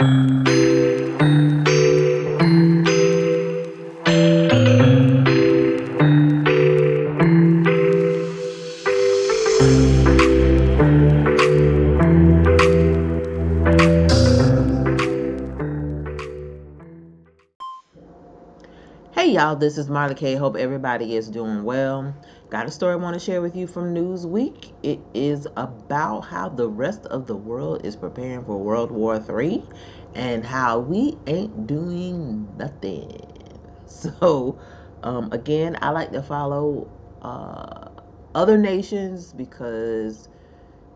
Hey y'all, this is Marla K. Hope everybody is doing well. Got a story I want to share with you from Newsweek. It is about how the rest of the world is preparing for World War III and how we ain't doing nothing. So, again, I like to follow other nations because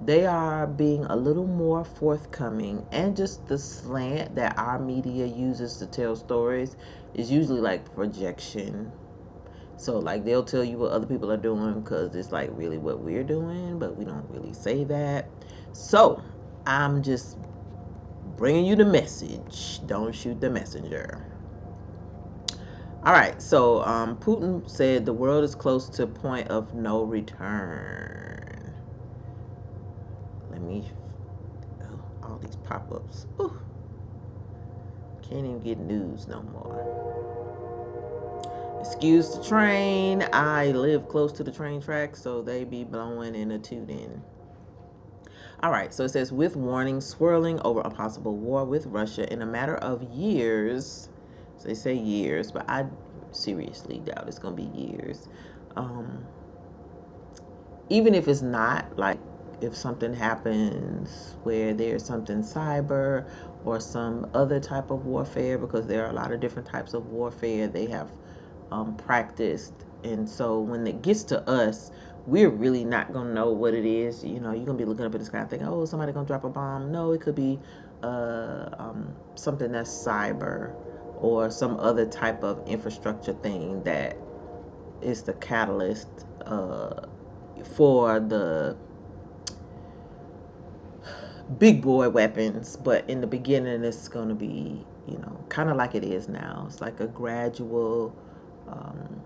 they are being a little more forthcoming, and just the slant that our media uses to tell stories is usually like projection. So like they'll tell you what other people are doing because it's like really what we're doing, but we don't really say that. So I'm just bringing you the message. Don't shoot the messenger. All right, so Putin said the world is close to point of no return. Let me all these pop-ups. Ooh, can't even get news no more. Excuse the train. I live close to the train tracks, so they be blowing and a tooting. All right, so it says with warnings swirling over a possible war with Russia in a matter of years. So they say years, but I seriously doubt it's gonna be years. Um, Even if it's not, like if something happens where there's something cyber or some other type of warfare, because there are a lot of different types of warfare they have practiced. And so when it gets to us, we're really not gonna know what it is. You're gonna be looking up at the sky and thinking, oh, somebody gonna drop a bomb. No, it could be something that's cyber or some other type of infrastructure thing that is the catalyst for the big boy weapons. But in the beginning, it's going to be, kind of like it is now. It's like a gradual um,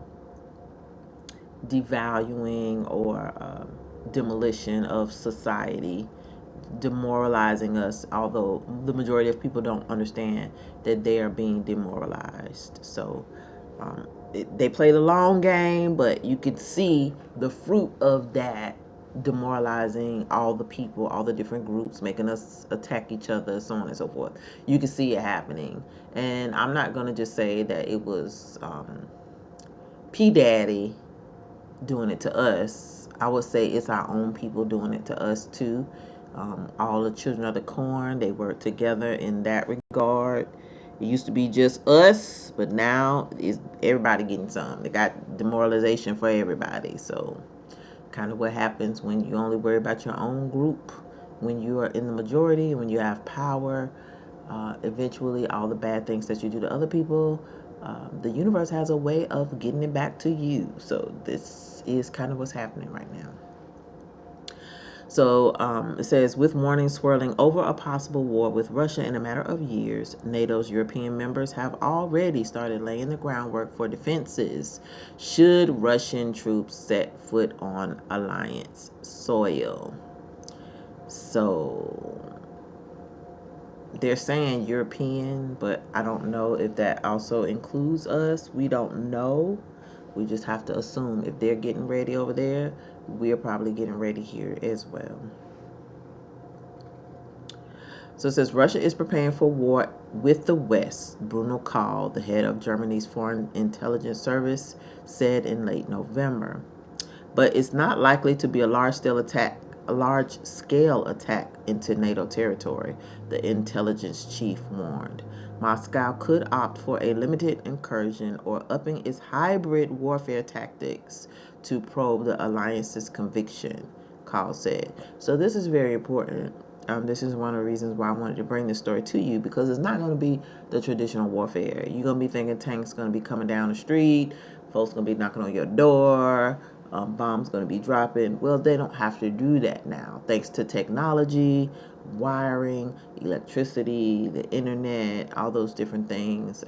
devaluing or demolition of society, demoralizing us, although the majority of people don't understand that they are being demoralized. So they play the long game, but you could see the fruit of that demoralizing all the people, all the different groups, making us attack each other, so on and so forth. You can see it happening. And I'm not going to just say that it was PDaddy doing it to us. I would say it's our own people doing it to us too. All the children of the corn, they work together in that regard. It used to be just us, but now is everybody getting some. They got demoralization for everybody. So kind of what happens when you only worry about your own group, when you are in the majority, when you have power. Eventually, all the bad things that you do to other people, the universe has a way of getting it back to you. So this is kind of what's happening right now. So it says, with warnings swirling over a possible war with Russia in a matter of years, NATO's European members have already started laying the groundwork for defenses should Russian troops set foot on alliance soil. So they're saying European, but I don't know if that also includes us. We don't know. We just have to assume if they're getting ready over there, we're probably getting ready here as well. So it says Russia is preparing for war with the West, Bruno Kahl, the head of Germany's Foreign Intelligence Service, said in late November. But it's not likely to be a large-scale attack into NATO territory, the intelligence chief warned. Moscow could opt for a limited incursion or upping its hybrid warfare tactics to probe the alliance's conviction, Kahl said. So this is very important. This is one of the reasons why I wanted to bring this story to you, because it's not going to be the traditional warfare. You're going to be thinking tanks going to be coming down the street, folks going to be knocking on your door, bombs going to be dropping. Well, they don't have to do that now, thanks to technology, wiring, electricity, the internet, all those different things.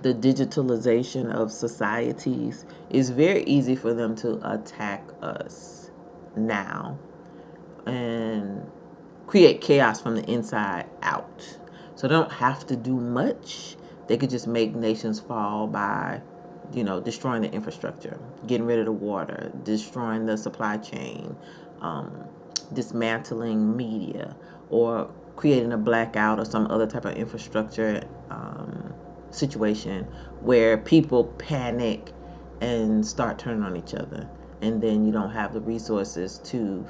The digitalization of societies is very easy for them to attack us now. And create chaos from the inside out. So they don't have to do much. They could just make nations fall by, destroying the infrastructure, getting rid of the water, destroying the supply chain, um, dismantling media, or creating a blackout or some other type of infrastructure situation where people panic and start turning on each other. And then you don't have the resources to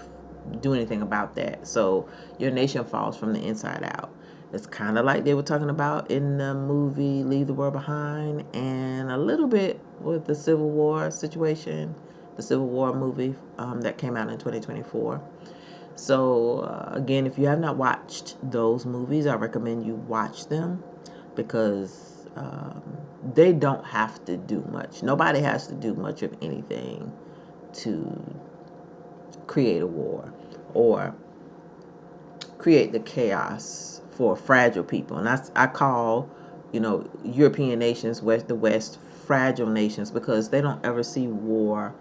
do anything about that. So your nation falls from the inside out. It's kind of like they were talking about in the movie Leave the World Behind, and a little bit with the Civil War situation, the Civil War movie that came out in 2024. So, again, if you have not watched those movies, I recommend you watch them because they don't have to do much. Nobody has to do much of anything to create a war or create the chaos for fragile people. And I call, European nations, the West, fragile nations because they don't ever see war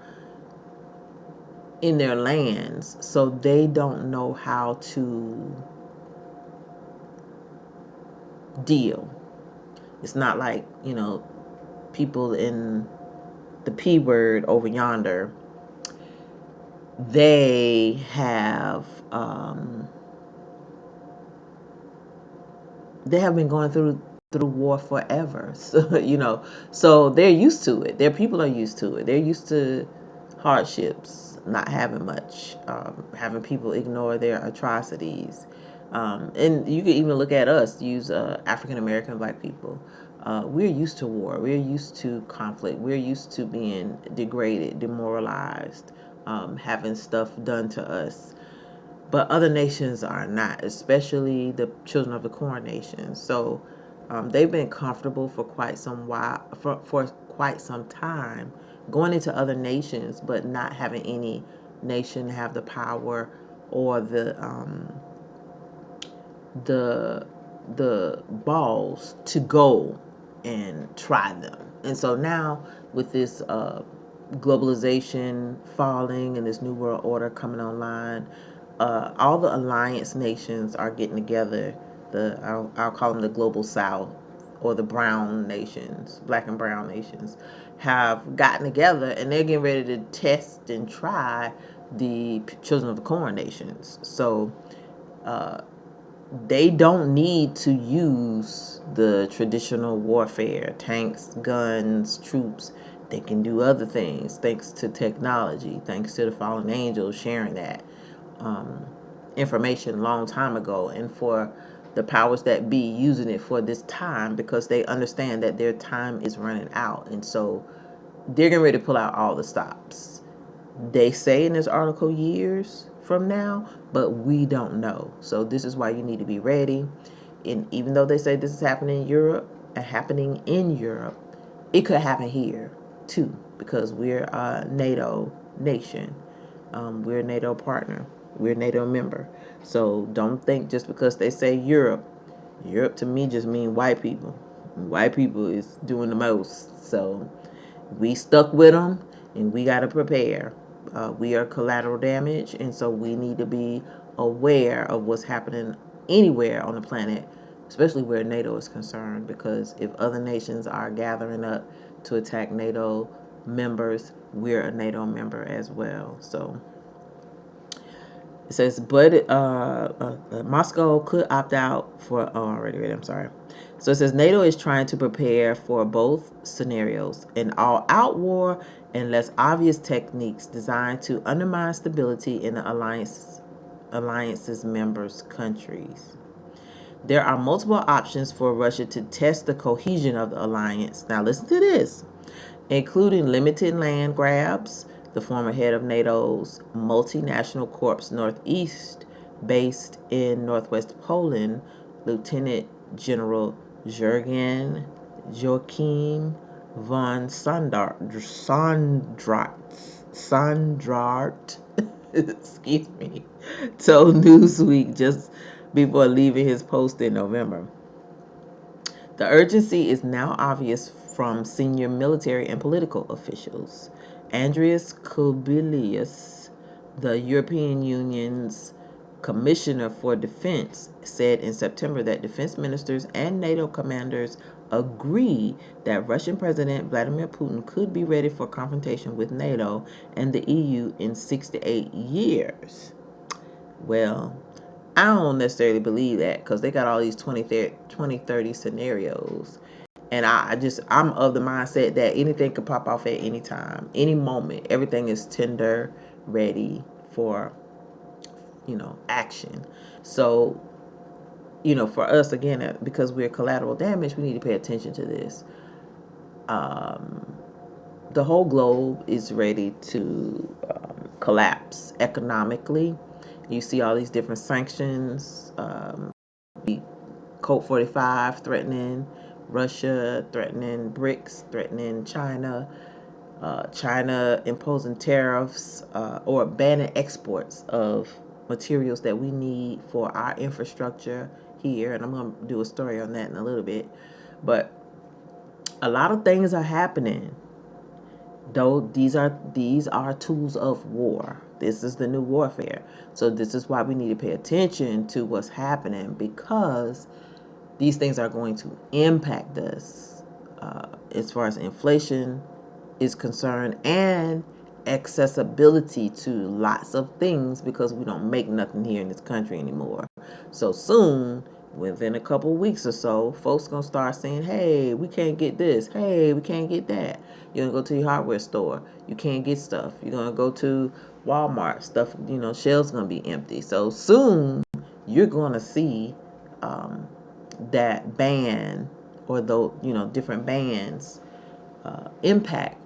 in their lands. So they don't know how to deal. It's not like, people in the P word over yonder, they have been going through war forever. So, so they're used to it. Their people are used to it. They're used to hardships, not having much, having people ignore their atrocities. And you can even look at us, use African American Black people. We're used to war. We're used to conflict. We're used to being degraded, demoralized, having stuff done to us. But other nations are not, especially the children of the corn nations. So they've been comfortable for quite some while, for quite some time, going into other nations, but not having any nation have the power or the balls to go and try them. And so now with this globalization falling and this new world order coming online, all the alliance nations are getting together. I'll call them the global south, or the brown nations, black and brown nations, have gotten together and they're getting ready to test and try the children of the corn nations. So they don't need to use the traditional warfare, tanks, guns, troops. They can do other things thanks to technology, thanks to the fallen angels sharing that information a long time ago, and for the powers that be using it for this time because they understand that their time is running out. And so they're getting ready to pull out all the stops. They say in this article years from now, but we don't know. So this is why you need to be ready. And even though they say this is happening in Europe, it could happen here too because we're a NATO nation. We're a NATO partner. We're a NATO member. So don't think just because they say Europe to me just mean white people. White people is doing the most. So we stuck with them and we got to prepare. We are collateral damage, and so we need to be aware of what's happening anywhere on the planet, especially where NATO is concerned, because if other nations are gathering up to attack NATO members, we're a NATO member as well. So it says, but Moscow could opt out for. Oh, I already read it. I'm sorry. So it says NATO is trying to prepare for both scenarios: an all-out war and less obvious techniques designed to undermine stability in the alliance's members countries. There are multiple options for Russia to test the cohesion of the alliance. Now listen to this: including limited land grabs. The former head of NATO's multinational corps Northeast, based in northwest Poland, Lieutenant General Joachim von Sandrart, excuse me, told Newsweek just before leaving his post in November. The urgency is now obvious from senior military and political officials. Andrius Kubilius, the European Union's Commissioner for Defense said in September that defense ministers and NATO commanders agree that Russian President Vladimir Putin could be ready for confrontation with NATO and the EU in 6 to 8 years. Well, I don't necessarily believe that because they got all these 2030 scenarios. And I'm of the mindset that anything could pop off at any time, any moment. Everything is tender, ready for, action. So, for us, again, because we're collateral damage, we need to pay attention to this. The whole globe is ready to collapse economically. You see all these different sanctions. Code 45 threatening Russia, threatening BRICS, threatening China. China imposing tariffs or banning exports of materials that we need for our infrastructure here. And I'm going to do a story on that in a little bit. But a lot of things are happening. Though these are tools of war. This is the new warfare. So this is why we need to pay attention to what's happening, because these things are going to impact us as far as inflation is concerned and accessibility to lots of things, because we don't make nothing here in this country anymore. So soon, within a couple of weeks or so, folks gonna start saying, hey, we can't get this, hey, we can't get that. You're gonna go to your hardware store, you can't get stuff. You're gonna go to Walmart, stuff, shelves gonna be empty. So soon you're gonna see that ban, or those different bans impact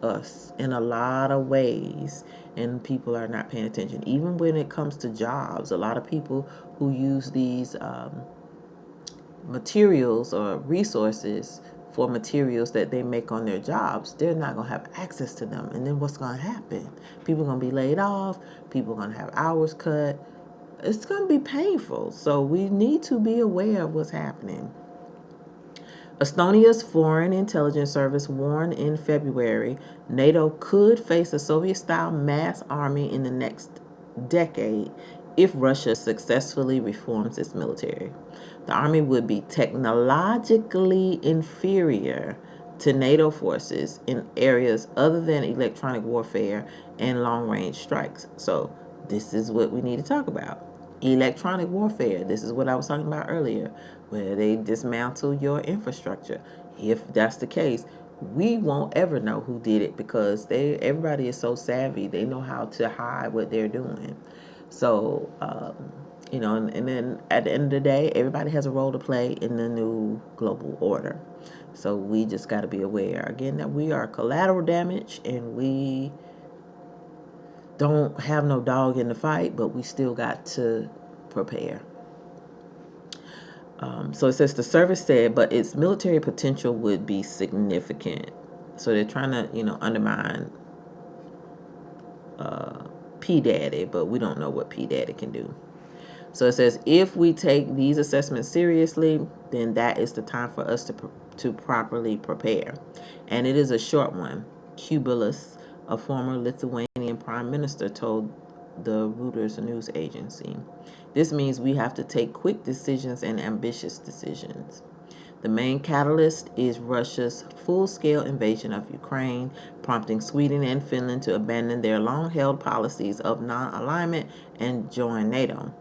us in a lot of ways, and people are not paying attention. Even when it comes to jobs, a lot of people who use these materials or resources for materials that they make on their jobs, they're not going to have access to them. And then what's going to happen? People are going to be laid off, people are going to have hours cut. It's going to be painful. So we need to be aware of what's happening. Estonia's Foreign Intelligence Service warned in February NATO could face a Soviet-style mass army in the next decade if Russia successfully reforms its military. The army would be technologically inferior to NATO forces in areas other than electronic warfare and long-range strikes. So this is what we need to talk about. Electronic warfare. This is what I was talking about earlier, where they dismantle your infrastructure. If that's the case, we won't ever know who did it, because everybody is so savvy. They know how to hide what they're doing. So, and then at the end of the day, everybody has a role to play in the new global order. So we just got to be aware, again, that we are collateral damage, and we don't have no dog in the fight, but we still got to prepare. So it says the service said, but its military potential would be significant. So they're trying to, undermine PDaddy, but we don't know what PDaddy can do. So it says, if we take these assessments seriously, then that is the time for us to properly prepare. And it is a short one. Kubilis, a former Lithuanian prime minister, told the Reuters news agency. This means we have to take quick decisions and ambitious decisions. The main catalyst is Russia's full-scale invasion of Ukraine, prompting Sweden and Finland to abandon their long-held policies of non-alignment and join NATO,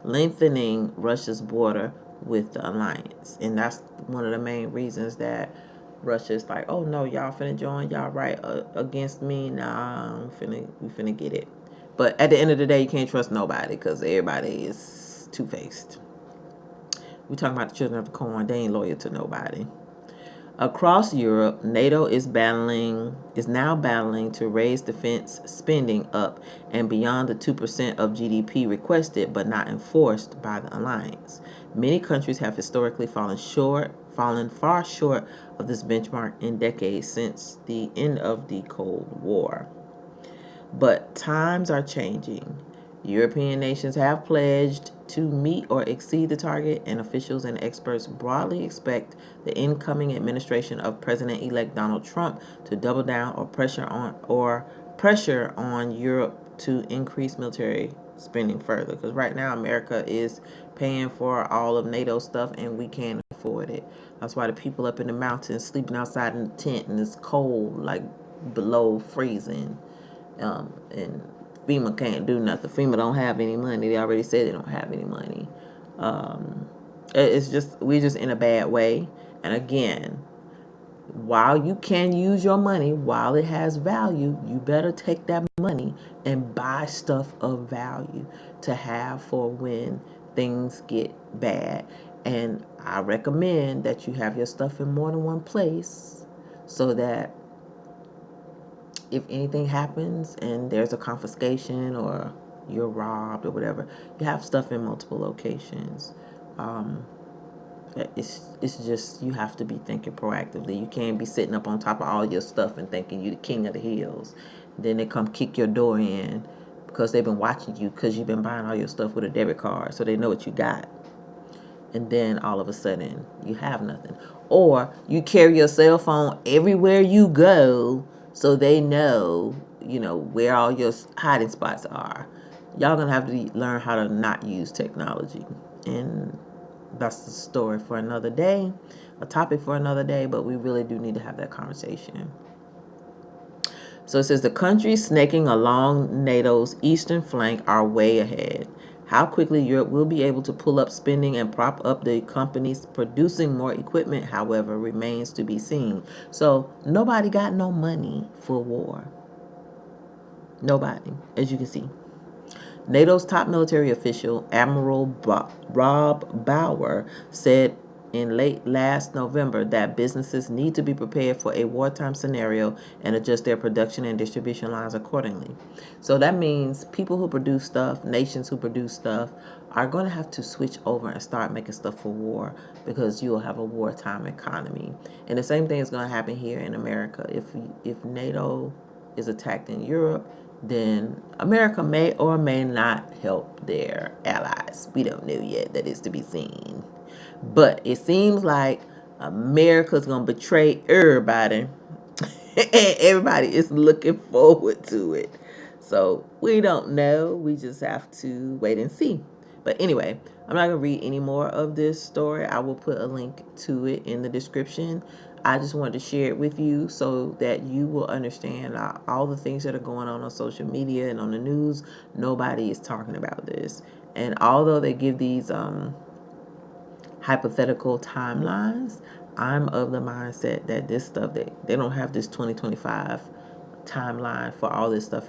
lengthening Russia's border with the alliance. And that's one of the main reasons that Russia is like, oh no, y'all finna join, y'all right against me, nah, we finna get it. But at the end of the day, you can't trust nobody, because everybody is two-faced. We're talking about the children of the corn. They ain't loyal to nobody. Across Europe, NATO is now battling to raise defense spending up and beyond the 2% of GDP requested but not enforced by the alliance. Many countries have historically fallen far short of this benchmark in decades since the end of the Cold War. But times are changing. European nations have pledged to meet or exceed the target, and officials and experts broadly expect the incoming administration of President-elect Donald Trump to double down or pressure on Europe to increase military spending further, because right now America is paying for all of NATO stuff and we can't afford it. That's why the people up in the mountains sleeping outside in the tent and it's cold, like below freezing. And FEMA can't do nothing. FEMA don't have any money. They already said they don't have any money. Um, it's just, we're just in a bad way. And again, while you can use your money, while it has value, you better take that money and buy stuff of value to have for when things get bad. And I recommend that you have your stuff in more than one place so that if anything happens and there's a confiscation or you're robbed or whatever, you have stuff in multiple locations. Um, it's just, you have to be thinking proactively. You can't be sitting up on top of all your stuff and thinking you're the king of the hills. Then they come kick your door in because they've been watching you because you've been buying all your stuff with a debit card, so they know what you got. And then all of a sudden you have nothing. Or you carry your cell phone everywhere you go so they know, where all your hiding spots are. Y'all gonna have to learn how to not use technology. And that's the story for another day, a topic for another day, but we really do need to have that conversation. So it says the countries snaking along NATO's eastern flank are way ahead. How quickly Europe will be able to pull up spending and prop up the companies producing more equipment, however, remains to be seen. So nobody got no money for war. Nobody, as you can see. NATO's top military official, Admiral Rob Bauer, said in late last November that businesses need to be prepared for a wartime scenario and adjust their production and distribution lines accordingly. So that means people who produce stuff, nations who produce stuff, are going to have to switch over and start making stuff for war, because you'll have a wartime economy. And the same thing is going to happen here in America. If NATO is attacked in Europe, then America may or may not help their allies. We don't know yet. That is to be seen. But it seems like America's going to betray everybody. And everybody is looking forward to it. So we don't know. We just have to wait and see. But anyway, I'm not going to read any more of this story. I will put a link to it in the description. I just wanted to share it with you so that you will understand all the things that are going on social media and on the news. Nobody is talking about this. And although they give these hypothetical timelines, I'm of the mindset that this stuff, they don't have this 2025 timeline for all this stuff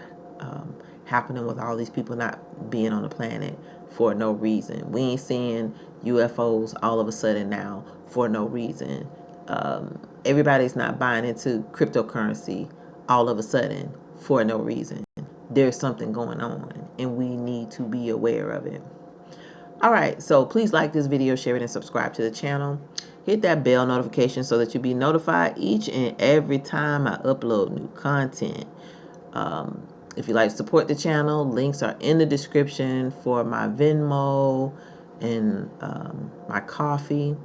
happening with all these people not being on the planet for no reason. We ain't seeing UFOs all of a sudden now for no reason. Everybody's not buying into cryptocurrency all of a sudden for no reason. There's something going on and we need to be aware of it. All right, so please like this video, share it, and subscribe to the channel. Hit that bell notification so that you'll be notified each and every time I upload new content. If you'd like to support the channel, links are in the description for my Venmo and my coffee.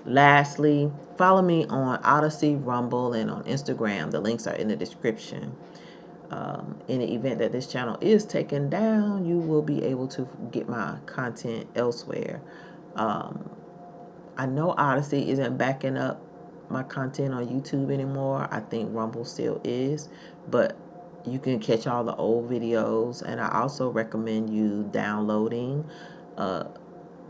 Lastly, follow me on Odyssey, Rumble, and on Instagram. The links are in the description. In the event that this channel is taken down, you will be able to get my content elsewhere. I know Odyssey isn't backing up my content on YouTube anymore. I think Rumble still is, but you can catch all the old videos. And I also recommend you downloading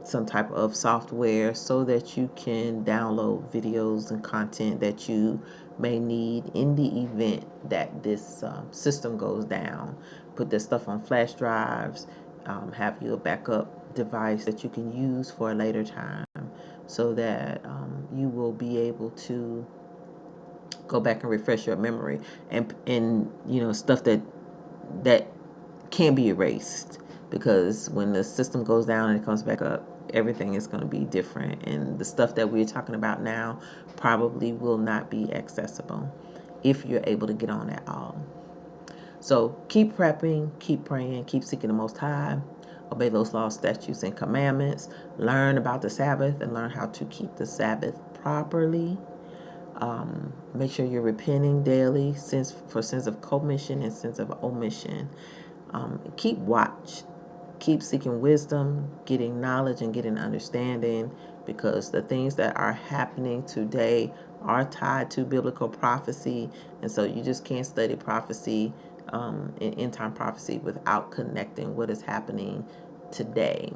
some type of software so that you can download videos and content that you may need in the event that this system goes down. Put this stuff on flash drives, have you a backup device that you can use for a later time, so that you will be able to go back and refresh your memory and stuff that can't be erased, because when the system goes down and it comes back up, everything is going to be different, and the stuff that we're talking about now probably will not be accessible if you're able to get on at all. So keep prepping, keep praying, keep seeking the Most High, obey those laws, statutes, and commandments, learn about the Sabbath and learn how to keep the Sabbath properly. Make sure you're repenting daily for sins of commission and sins of omission. Keep watch. keep seeking wisdom, getting knowledge, and getting understanding, because the things that are happening today are tied to biblical prophecy. And so you just can't study prophecy, in end time prophecy, without connecting what is happening today.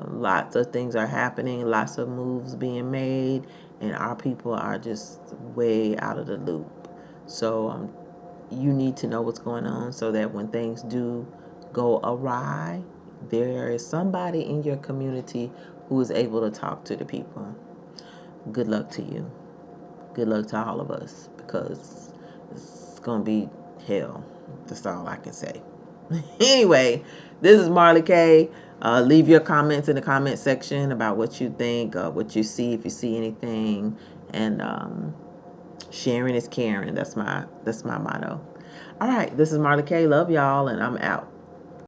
Lots of things are happening, lots of moves being made, and our people are just way out of the loop. So you need to know what's going on, so that when things do go awry, there is somebody in your community who is able to talk to the people. Good luck to you. Good luck to all of us, because it's going to be hell. That's all I can say. Anyway, this is Marley K. Leave your comments in the comment section about what you think, what you see, if you see anything. And sharing is caring. That's my motto. All right, this is Marley K. Love y'all, and I'm out.